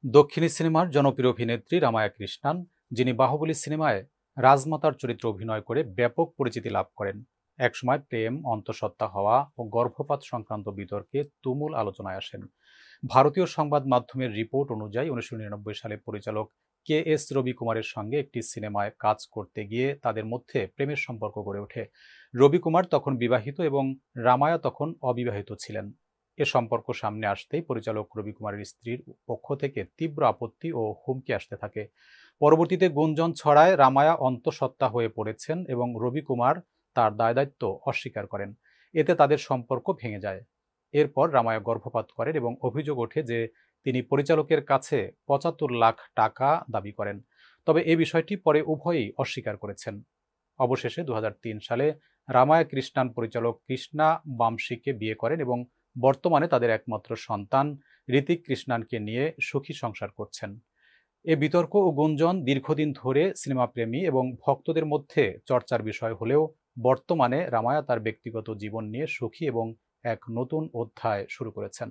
দক্ষিণী সিনেমার জনপ্রিয় অভিনেত্রী রামায়া কৃষ্ণান, যিনি বাহুবলী সিনেমায় রাজমাতার চরিত্রে অভিনয় করে ব্যাপক পরিচিতি লাভ করেন। একসময় প্রেম, অন্তঃসত্ত্বা হওয়া ও গর্ভপাত সংক্রান্ত বিতর্কে তুমুল আলোচনায় আসেন। ভারতীয় সংবাদ মাধ্যমের রিপোর্ট অনুযায়ী 1999 সালে পরিচালক কে.এস. রবি কুমারের সঙ্গে একটি সিনেমায় কাজ করতে গিয়ে তাদের মধ্যে প্রেমের সম্পর্ক গড়ে ওঠে। রবি কুমার তখন বিবাহিত এবং রামায়া তখন অবিবাহিত ছিলেন। এ সম্পর্ক সামনে আসতেই পরিচালক রবি কুমারের স্ত্রীর পক্ষ থেকে তীব্র আপত্তি ও হুমকি আসতে থাকে। পরবর্তীতে গুঞ্জন ছড়ায় রামায়া অন্তঃসত্ত্বা হয়ে পড়েছেন এবং রবি কুমার তার দায়দায়িত্ব অস্বীকার করেন। এতে তাদের সম্পর্ক ভেঙে যায়। এরপর রামায়া গর্ভপাত করেন এবং অভিযোগ ওঠে যে তিনি পরিচালকের কাছে ৭৫ লাখ টাকা দাবি করেন। তবে এ বিষয়টি পরে উভয়ই অস্বীকার করেছেন। অবশেষে ২০০৩ সালে রামায়া কৃষ্ণান পরিচালক কৃষ্ণা বামশিকে বিয়ে করেন এবং বর্তমানে তাদের একমাত্র সন্তান ঋতিক কৃষ্ণানকে নিয়ে সুখী সংসার করছেন। এ বিতর্ক ও গুঞ্জন দীর্ঘদিন ধরে সিনেমাপ্রেমী এবং ভক্তদের মধ্যে চর্চার বিষয় হলেও বর্তমানে রামায়া তার ব্যক্তিগত জীবন নিয়ে সুখী এবং এক নতুন অধ্যায় শুরু করেছেন।